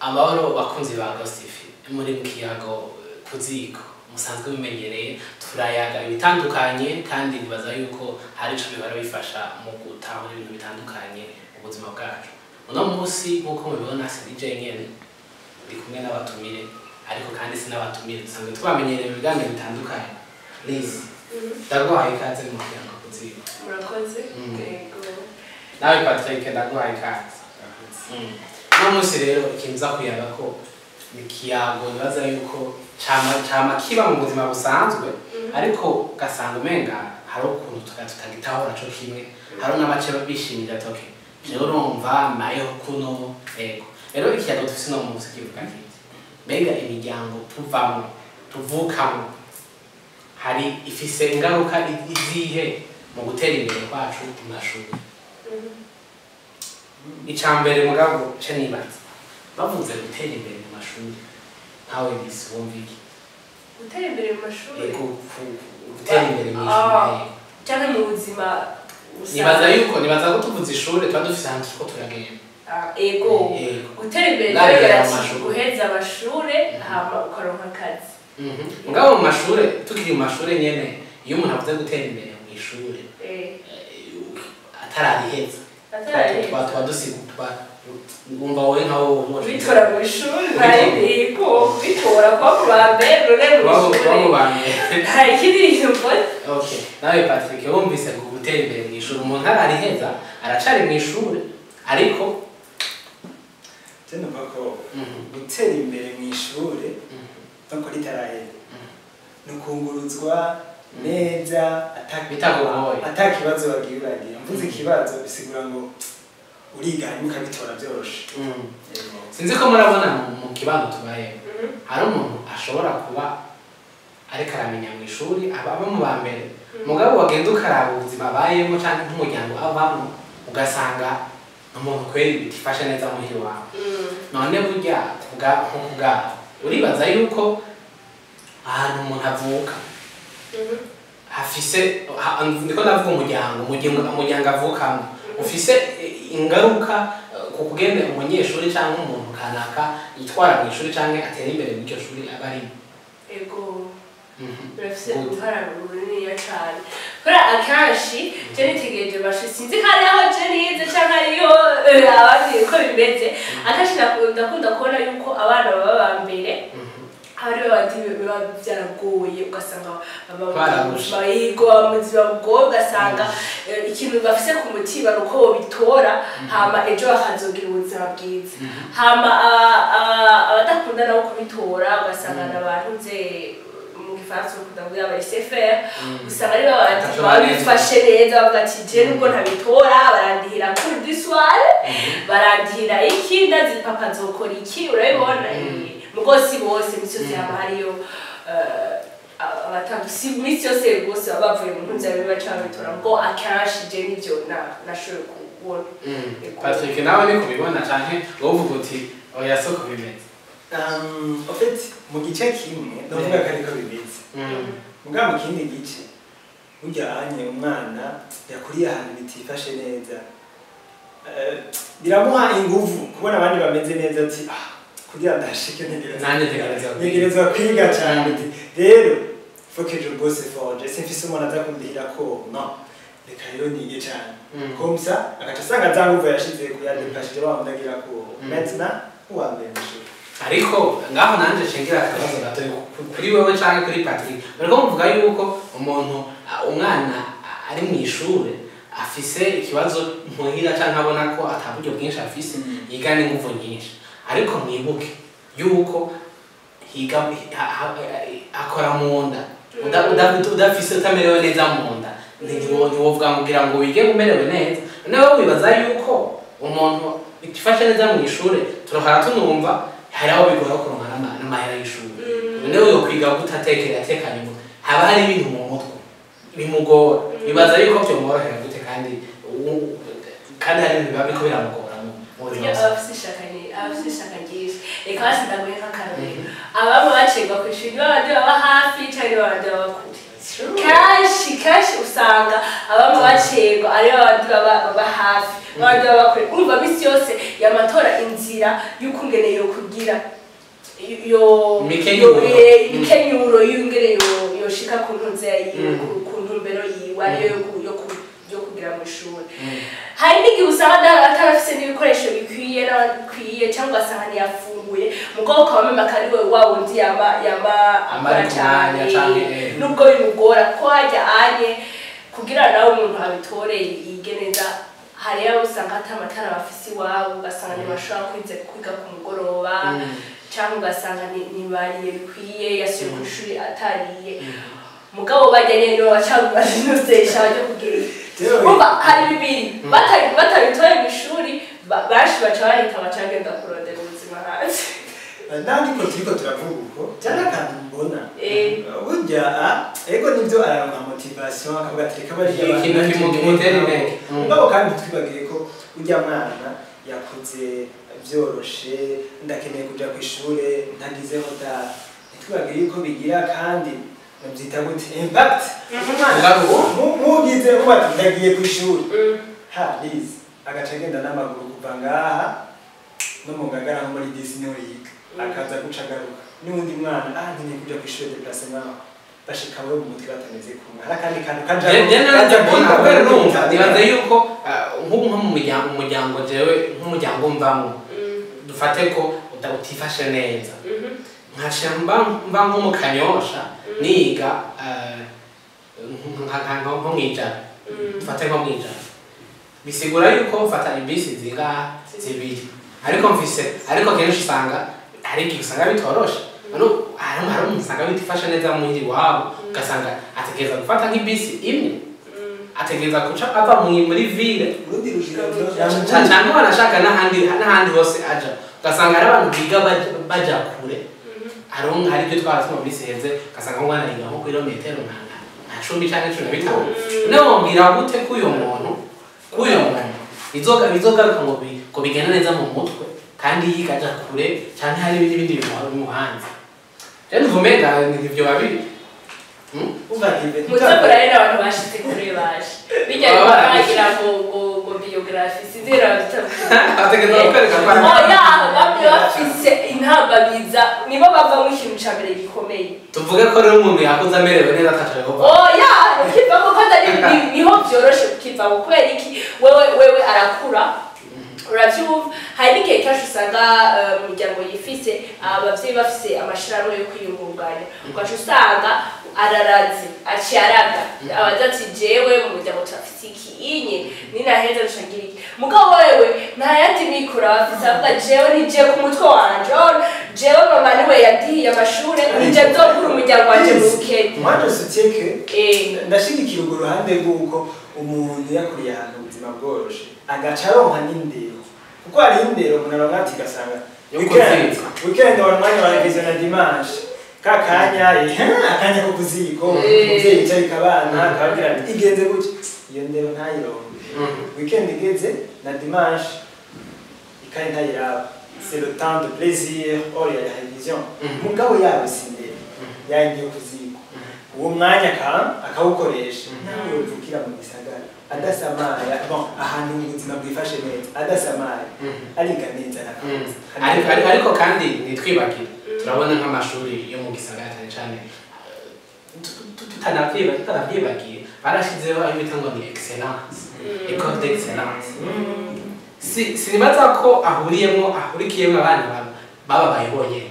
Amahoro bakunzi ba Gostifi muri mukiyago kuziko musanzwe bimenyereye turayaga ibitandukanye kandi nibaza yuko hari ico bihora bifasha mu gutahura ibintu bitandukanye mu buzima bwacu. Uno munsi nkuko mubibona sinije nyene ndi kumwe n'abatumire ariko kandi sinabatumire dusanzwe twamenyereye mu biganiro bitandukanye. Liz ndagwaye ikaze mu mukiyago kuziko. Murakoze. Yego. Nawe Patrick ndagwaye ikaze. No munsi rero ikintu za kuyaga ko nikiyago nibaza yuko chama kiba mu buzima busanzwe ariko gasanga umenga hari ukuntu tutagitahura cyo kimwe hari n'abace babishimira toke rero urumva nayo kuno ego rero ikiyago dufise no munsi kivuga kiti mbega imiryango tuvukamo hari ifise ingaruka izihe mu gutera imbere kwacu mu mashuri. Icambere mugabo ce nibaza bavuze gutera imbere mu mashuri ntawe bisi wumviki Gutera imbere mu mashuri ego gutera imbere mu mashuri cyane mu buzima nibaza ko tuvuze ishuri twa dufise hantu ko turagenda ego gutera imbere guheza amashuri hama ukaronka akazi mugabo mu mashuri tukiri mu mashuri nyene iyo umuntu avuze gutera imbere mu ishuri atarariheza twadusigutwa ngumva wowe nkawo bitora mu ishuri bari ko bitora kwa kubambe rone mu ishuri hari ikindi cyumva. Okay nawe Patrick wumvise ko gutera imbere mu ishuri umuntu arariheza aracari mu ishuri ariko cyane bako gutera imbere mu ishuri bako ritarahera nukunguruzwa neza atakibazo bagiye uragira mvuze ikibazo bisigura ngo uriga hanyuma ukabitora byoroshe. Sinzi ko murabona mu kibano tubaye hari umuntu ashobora kuba ariko aramenya mu ishuri aba mu bambere mugabo wagenda ukaraba ubuzima bayemo cyangwa nk'umuryango abamo ugasanga umuntu kweri bitifashe neza muri wawe none burya ubwa uribaza yuko ahantu umuntu avuka hafise ndiko ndavuga umuryango avukamo ufise ingaruka ku kugenda umunyeshuri cyangwa umuntu kanaka yitwara mu ishuri cyangwa atera imbere mu cyo shuri abari ego birafise uruhara runini cyane kora akashi je nitegereje bashi sinzi kandi aho je nize cyangwa iyo abandi ko bimeze akashi nakunda kubona yuko abana baba bambere hari abandi biba byaragoye ugasanga bayigo amuzima bwo ugasanga ikintu bafise ku mutima nuko bitora hama ejo bakazogira ubuzima bwiza hama abadakunda nabo kubitora ugasanga n'abantu nze mu gifaransa kudavuga aba SFR usanga ari babandi bifashe neza bavuga ati je nubwo ntabitora barandihira cours du soir barandihira iki ndazi papa zokora iki urabibona mugosi bose misozi hama hariyo abatandusi misi yose bose bavuye mu ntunza biba cyane bitora ngo akashi je nivyo nashoboye kubona. Patrick nawe ni kubibona canke wovuga uti oya soko bimeze en fait mu gice kimwe ndavuga kandi ko bimeze mugabo mu kindi gice burya anye umwana yakuriye ahantu bitifashe neza biramuha inguvu kubona abandi bameze neza ati kugira ndashike ntegereza kwiga cyane rero faut que je bosse fort je simfise umuntu azakundihira ko no reka rero nige cyane comme ça agaca asanga zanguvu yashize kuyadepashije bamundagira ko maintenant uwambere n'ishuri ariko ngaho nanje cengira akabazo gato kuri wewe canke kuri Patrick bariko muvuga yuko umwana ari mu ishuri afise ikibazo muhira canke abona ko ataburyo bwinshi afise yiga n'inguvu nyinshi ariko mwibuke yuko higa akora mu nda udafise utamerewe neza mu nda ntiwovuga kugira ngo wige umerewe neza nawe wibaza yuko umuntu ikifashe neza mu ishuri turahara tunumva hari aho bigora kuronka n'amahera y'ishuri nawe yo kwiga gutatekanye haba hari ibintu mu mutwe bimugora bibaza yuko byo mworohera gute kandi hari ibintu biba biko biramugora abafise ishaka ryinshi reka basi ndaguhe nk'akarorero ababa bacegwa ku ishuri babandi baba hafi cyangwa babandi baba kure kenshi usanga abama bacego ariyo abandi baba hafi abandi baba kure umva misi yose yamatora inzira y'ukungene yo kugira imikenyuro y'ingene yoshika ku ntunze ku ntumbero yiwe ariyo yo kugira mu ishuri. Hari n'igihe usanga atarafise n'ibikoresho bikwiye n'abikwiye cyangwa ugasanga ntiyafunguye mugabo ukabamema ko ari we wa wundi yama akora cyane nubwo bimugora ko hajya anye kugira nawe umuntu abitore yige neza. Hari abo usanga ata matara bafise iwabo ugasanga ntibashobora kwiga ku mugoroba cyangwa ugasanga ntibariye bikwiye yasuye ku ishuri atariye mugabo bajyanye nibo bacagura n'usesha bajya kugira umva hari bibiri batabitoye mu ishuri bashi baca bahita bacagenda kurondera ubuzima hanze. Nandi ko turiko turavuga uko cyane kandi mbona burya ego nivyo araronka motivation akavuga ati reka bari ikintu kimutera intege mugabo kandi twibagire ko urya mwana yakuze byoroshe ndakeneye kuja ku ishure ntagizeho da twibagire ko bigira kandi nabyita gute impact mugize ubati ndagiye ku ishuri ha please agaca agenda n'amaguru kuva ngaha no mu ngagara nko muri Disney Week akaza gucagaruka n'undi mwana nkeneye kuja ku ishuri déplacement bashika we mu mutwe batameze kumwe hari kandi kantu nibaza yuko nk'ubu nko mu muryango jewe nk'umuryango mvamo dufate ko utifashe neza nkashamba mba nko mu Kanyosha niga nko mwijana dufate nko mwijana bisigura yuko mfata ibisi zibiri ariko kenshi usanga hari igihe usanga bitoroshe hari umuntu usanga bitifashe neza muhiri wabo ugasanga ategereza gufata nk'ibisi imwe ategereza guca ava muri ville cyangwa banashaka n'ahandi hose aja ugasanga hari abantu biga baja kure hari ibyo twaratuma muri seze ugasanga umwana yiga nko kilometero nka 10 cyangwa 15 none wambwira gute k'uyo muntu bizogaruka ngo bigenda neza mu mutwe kandi yigaja kure cyane hari ibindi bimuhanze rero vumenga nivyo babiri muzakora rero abantu bashitse kure baje bijya bagira ngo biography sizera ategeza kwereka kwa bamwe bafise intambagiza nibo bava mu kintu ca mbere gikomeye tuvuge ko rero umuntu yakoze amerewe neza atashaka ko kiva ko niho byoroshe kiva kubera iki wewe arakura uravyumva. Hari n'igihe kenshi usanga mu miryango yifise abavyeyi bafise amashirahamwe yo kwiyungunganya ugaca usanga araraze aciaraga abaza ati jewe mu muryango turafise ikinye ninaheza rushangira iki mugabo wewe ntayandi mikoro bafise avuga jewe nije ku mutwe wanje jewe mama niwe yadihiye amashure nije nzokura umuryango wanje mu bukene mwanje suteke ndashigikira urwo ruhande rw'uko umuntu yakuriye ahantu ubuzima bworoshe agaca aronka n'indero kuko hari indero umuntu aronka ati gasanga weekend wa mwanya wa revision na dimanche kakanya akanya ko kuziko umuvyeyi yicaye kabana akabwira ati igenze gutya iyo ndero ntayironke weekend igeze na dimanche ikanye ntayiraba c'est le temps de plaisir or ya revision mugabo yawe sindero yagiye kuziko uwo mwanya akawukoresha nawe yovukira mu gisagara adasamaya ahantu ubuzima bwifashe neza adasamaya ariga neza ariko kandi nitwibagire turabona nk'amashuri yo mu gisagara cyane tutanavyibagiye barashizeho ayo bita ngo ni excellence école d'excellence sinibaza ko ahurikiyemo abana bababaye bonyene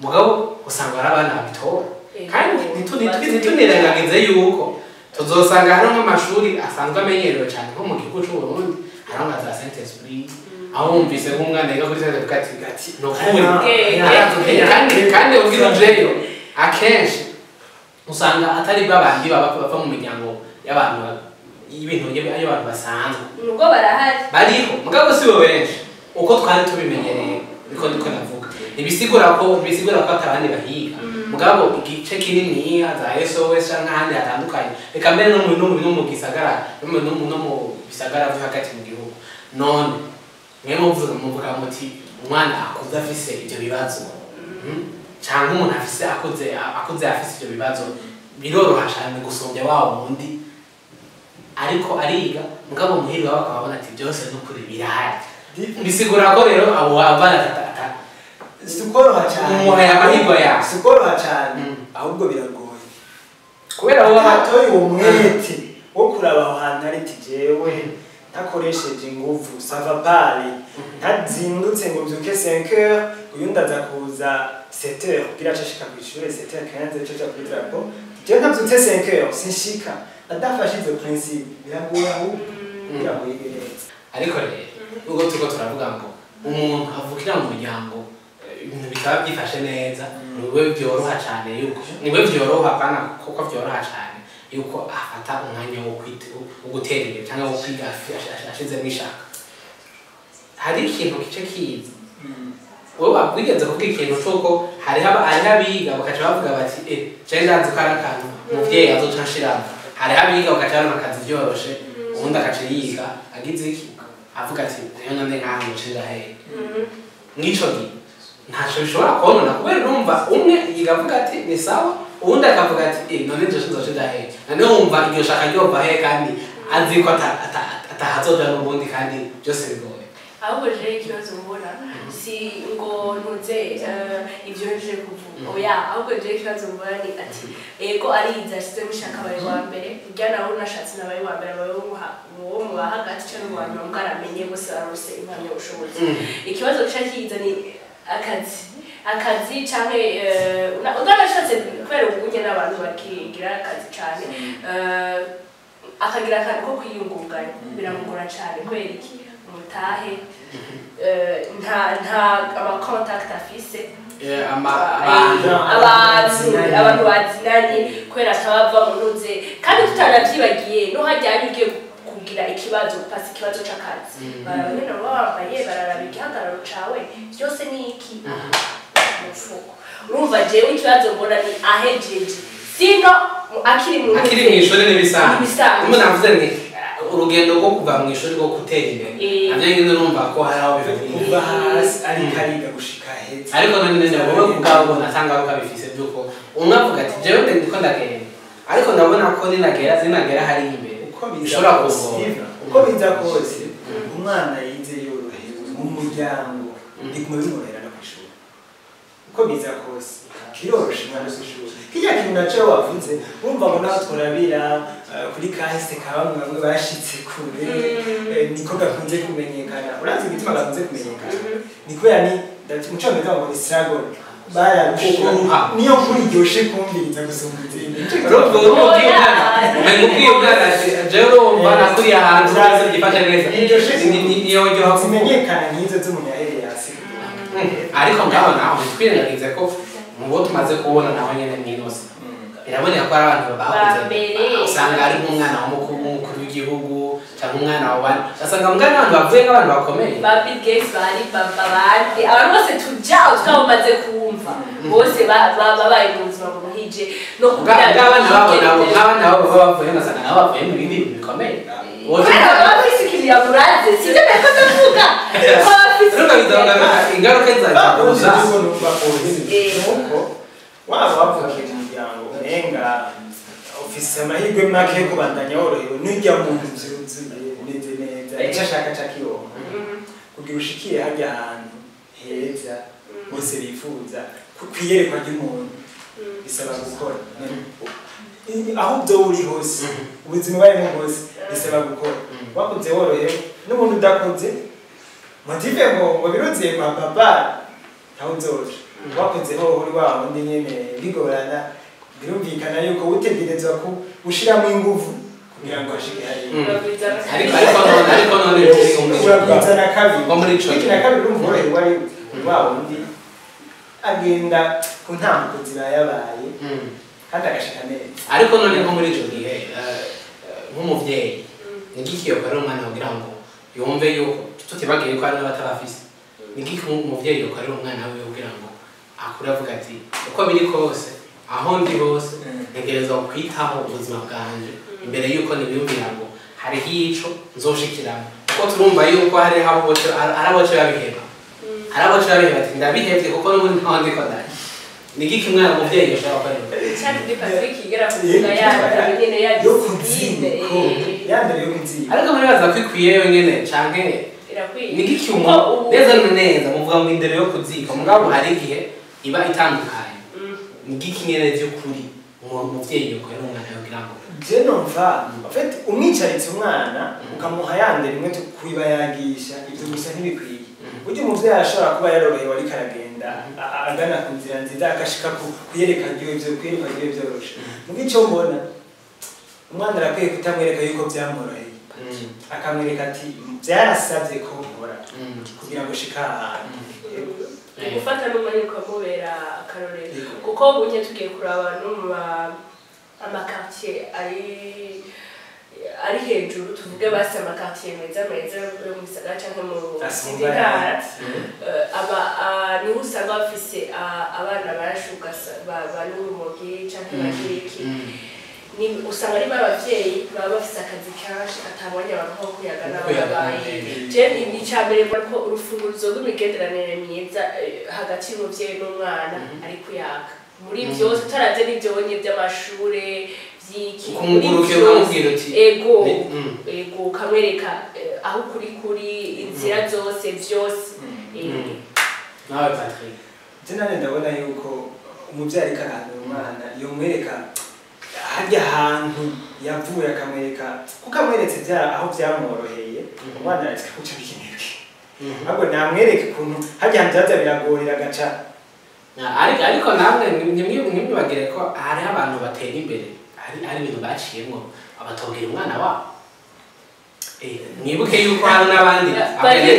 mugabo usanga ari abana babitora kandi ntitunirengagize yuko tuzosanga hano nk'amashuri asanzwe amenyerewe cyane nko mu gihugu cy'u Burundi hano nka za Saint-Esprit aho wumvise nk'umwana yiga kuri Saint-Esprit no kandi ubwira ujeyo akenshi usanga atari babandi bava mu miryango y'abantu y'ibintu y'abantu basanzwe nuko barahari bariho mugabo si bo benshi uko twari tubimenyereye niko navuga ibisigura ko atabandi bahiga mugabo igice kinini za SOS n'ahandi hatandukanye reka mbere no mu gisagara no mu bisagara byo hagati mu gihugu none mwe muvuga muti umwana akuze afise ibyo bibazo cyangwa umuntu afise akuze afise ibyo bibazo biroroha cyane gusumbya wa wundi ariko ariga mugabo muhiri wawe akabona ati byose n'ukuri birahari bisigura ko rero abo abana sikoroha cyane umuhaye amahirwe yawe sikoroha cyane ahubwo biragoye kubera wowe hatoye uwo mwete wo kuraba aho hantu ari ati jewe ntakoresheje ingufu savapari ntazindutse ngo mbyuke 5h uyundi aza kuza 7h kugira acashika ku ishuri 7h15 cyo kuri drapo jewe ntabyutse 5h sinshika adafashe izo principe biragoye ahubwo biragoye neza ariko rero ubwo tuko turavuga ngo umuntu avukira mu muryango ibintu bikaba byifashe neza niwe byoroha cyane yuko niwe byoroha kana kuko byoroha cyane yuko afata umwanya wo gutera imbere cyangwa wo kwiga ashize n'ishaka hari ikintu kice kiza wowe wabwigenze kubwira ikintu cy'uko hari abiga bakaca bavuga bati cyane ndanze ko ari akantu umubyeyi azoca ashiramo hari abiga bakaca babona akazi byoroshe ubundi agaca yiga agize iki avuga ati rero none nkaho mucira hehe mw'ico gihe ntacyo bishobora kubona kubera urumva umwe yiga avuga ati ni sawa ubundi akavuga ati none nje nzoshira hehe none wumva iryo shaka ryova hehe kandi azi ko atahazoja n'ubundi kandi byose bigoye ahubwo je ikibazo mbona si ngo ntuze ibyo nje kuvuga oya ahubwo je ikibazo mbona ni ati ego ariza asize mushaka abaye wa mbere ujya nawe unashatse n'abaye wa mbere abaye wo mu bahagati cyangwa mu bantu bamwaramenye bose barose impamya ubushobozi ikibazo kiza ni akazi cyangwa utanashatse kubera ubunye n'abantu bakigira akazi cyane akagira akantu ko kwiyungunganya biramugora cyane kubera iki umutahe nta ama-contact afise abantu bazinanye kubera atabava mu ntuze kandi tutanavyibagiye no hajyanye ugiye kugira ikibazo pasi ikibazo c'akazi barabanye nabo bambaye bararaba igihagararo cawe byose ni iki mufuko urumva jewe ikibazo mbona ni ahejeje sino akiri mw'ishuri n'ibisanzwe umuntu avuze ni urugendo rwo kuva mu ishuri rwo gutera imbere nabyo ngende numva ko hari aho kuva hasi ari kariga gushika heza ariko none wowe ubwawe ubona asanga ko abifise by'uko umwe avuga ati jewe ndiko ndagenda ariko ndabona ko ninagera hari imbere bishobora kugora uko biza kose umwana yize yorohewe mu muryango ndi kumubimurera ku ishuri uko biza kose kiroroshe umwana w'ishuri kijya kintu naco wavuze urumva ngo naho turabira kuri kahise kabamwe bamwe bashitse kure niko gakunze kumenyekana urazi igituma gakunze kumenyekana ni kubera ni muco mwiza ngo ni struggle niyo kuri iryoshe kumviriza gusumba izindi urumva ubwiye umwana jewe urumva nakuriye ahantu urazi gifashe neza niyo ryoha zimenyekana nk'izo z'umunyahereye hasi ariko ngaho naho twirengagize ko mu bo tumaze kubona naho nyene n'inose biraboneka ko ari abantu bakuze usanga ari nk'umwana w'umukuru w'igihugu cyangwa umwana w'abandi ugasanga mugana abantu bavuye nk'abantu bakomeye ba Bill Gates bari babandi abantu bose tujyaho twamaze kumva bose babaye mu buzima buhije no kugira abana babo bavuye ugasanga nabo bavuye mu bindi bikomeye babisikiriya buraze sije nako tuvuga ingaruka zaza nuko waba wavukira umuryango umenga ufise amahirwe make yo kubandanya worohewe n'ujya mu nzu umeze neza icyo ashaka cakironka kugira ushikiye hajya ahantu heza bose bifuza kwiyerekwa ry'umuntu bisaba gukora aho ubwo uri hose ubuzima barimo bwose bisaba gukora wakunze worohewe n'umuntu udakunze motive ngo biruziye kwa papa ntaho uzoje wakunze ho uri wa wundi nyene bigorana birumvikana yuko utegerezwa ko ushiramo ingufu kugira ngo ashike ariko none urabwizana kabiri ngo muri ico na kabiri urumva orohewe wari wa wundi agenda ku ntambuko ziba yabaye kandi agashika neza ariko none nko muri ico gihe nk'umuvyeyi nigikiyo kare umwana kugira ngo yumve yuko tutibagiye ko ari n'abatabafise nigiki umuvyeyi yokorera umwana we kugira ngo akure avuga ati uko biri kose aho ndi hose ntegerezwa kwitaho ubuzima bwanje imbere yuko nibiyumvira ngo hari hico nzoshikiramo kuko turumva yuko hari araboce babiheba ati ndabihevye kuko n'ubundi ntaho ndiko ndari ni giki umwana umuvyeyi yoshobora gukora cyane kuri Patrick igera kuvuga yandara nyene yo kuziko yandara yo kuziko ariko muri baza kwikwiye yo nyene canke irakwiye ni giki umuntu neza neza muvuga ngo indero yo kuziko mugabo hari igihe iba itandukanye ni giki nyene vy'ukuri umuvyeyi yokorera umwana yogira ngo je numva en fait umwicaritse umwana ukamuha yandera imwe kuyibayagisha ivyo gusa ntibikwiye burya umuvyeyi ashobora kuba yarorohewe ariko aragenda agana ku nzira nziza agashika kuyereka ivyo vyoroshe muga ico mbona umwana arakwiye kutamwereka yuko vyamworoheye akamwereka ati vyarasavye ko nkora kugira ngo shika ahantu gufata n'umwanya ukamubera akarorero kuko bunye tugiye kuraba no mu amakartier ari hejuru tuvuge basi amakartier meza yo mu gisagara canke mu ntara niho usanga bafise abana barashuka bari urumogi canke bagiriki usanga ari abavyeyi baba bafise akazi kenshi atamwanya babaho kuyaga n'ababaye je ni icambere ko urufunguzo rw'imigenderanire myiza hagati y'umuvyeyi n'umwana ari kuyaga muri byose utaraze n'ivyonye by'amashure ego ukamwereka aho kuri inzira zose vyose nawe Patrick nane ndabona yuko umuvyeyi ariko ahantu umwana yomwereka harya hantu yavuye akamwereka kuko amweretse aho vyamworoheye umwana aretse kuca bikeneye ahubwo namwereke ukuntu harya hantu vyaza biragorera agaca ariko namwe nimwibagire ko hari abantu batera imbere hari ibintu baciyemo abatobwira umwana wabo mwibuke yuko hari n'abandi abere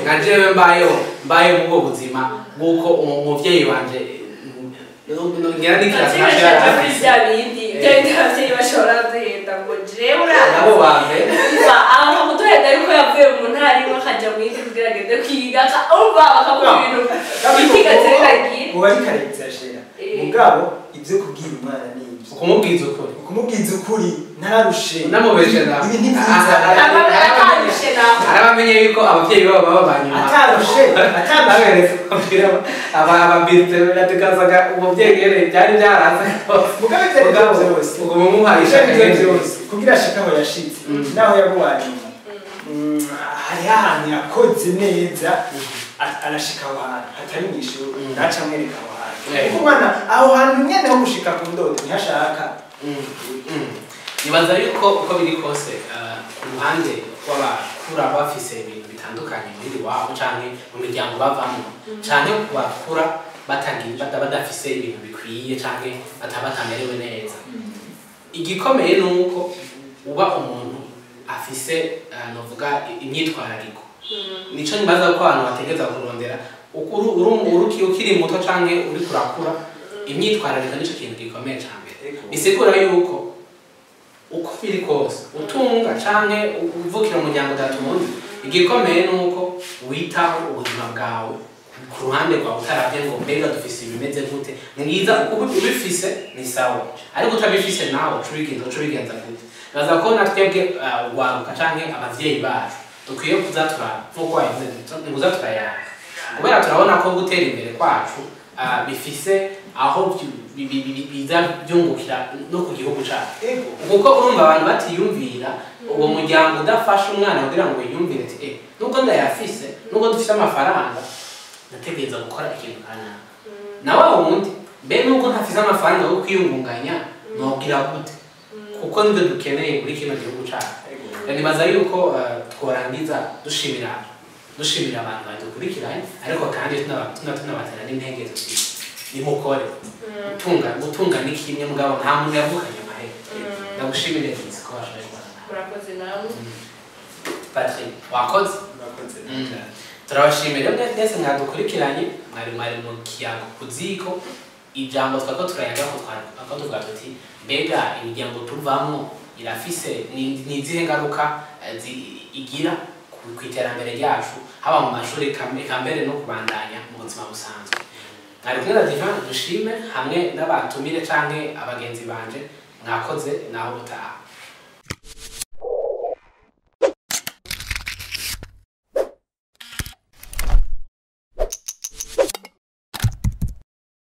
nka jewe mbayeho mu bwo buzima bw'uko umuvyeyi wanje ngira n'ikirasi abavyeyi bashobora guhenda ngo jewe nabo bambe aho kuduhenda yuko yavuye mu ntara imwe akaja mu yindi kugira agende kwiga urumva bakavuga ibintu bikigaterekagira uba ari karexagera mugabo ivyo kubwira umwana ni ivyo ukumubwiza ukuri ntararushe namubeshe nawe ibi ni vyiza atarushe nawe arabamenye yuko abavyeyi babo baba banyuma atarushe ababirite biratukazaga umuvyeyi yere byari byaraza mugabo ivyo byose ubwo mumuharisha byose kugira ashika aho yashitse naho yabuwanyuma hari ahantu yakoze neza arashika aho hantu hatari mw'ishuri naca amwereka aho hantu kuko umwana aho hantu nyene ho gushika ku ndoto ntihashaka nibaza yuko uko biri kose ku ruhande rw'abakura bafise ibintu bitandukanye muri wabo canke mu miryango bavamo canke ku bakura badafise ibintu bikwiye canke batamerewe neza igikomeye nuko uba umuntu afise novuga imyitwarariko nico nibaza ko abantu bategeza kurondera ukiri muto canke uri kurakura imyitwarariko nico kintu gikomeye cyane bisigura yuko uko biri kose utunga canke uvukira umuryango datumundi igikomeye nuko witaho ubuzima bwawe ku ruhande rwawe utaravye ngo mbega dufise ibimeze gute mwiza uko ubifise ni sawa ariko utabifise nawe ucubigenza gute baza ko natwebwe urwaruka canke abavyeyi bacu dukwiye kuzatura nkuko wabivuze nguza turayana kubera turabona ko gutera imbere kwacu bifise aho biza byungukira no ku gihugu cyacu kuko urumva abantu batiyumvira uwo muryango udafasha umwana kugira ngo yiyumvire ati nubwo ndayafise nubwo dufite amafaranga nategereza gukora ikintu kanaka nawe wundi mbe nubwo ntafise amafaranga yo kwiyungunganya nobwira gute kuko nibyo dukeneye muri kino gihugu cyacu nibaza yuko tworangiza dushimira abantu badukurikiranye ariko kandi tunabatera n'intege tuti nimukore gutunga ni kimwe mugabo nta muntu yavukanye amahera ndagushimire nzi ko washoboye kubana murakoze nawe Patrick wakoze turabashimira mwese mwadukurikiranye mwari mu kiyago ku ziko ijambo twako turayagaho tuvuga tuti mbega imiryango tuvamo irafise ni izihe ngaruka igira ku iterambere ryacu haba mu mashuri kambere no kubandanya mu buzima busanzwe mwari kumwe na Divan dushime hamwe n'abatumire canke abagenzi banje mwakoze naho utaha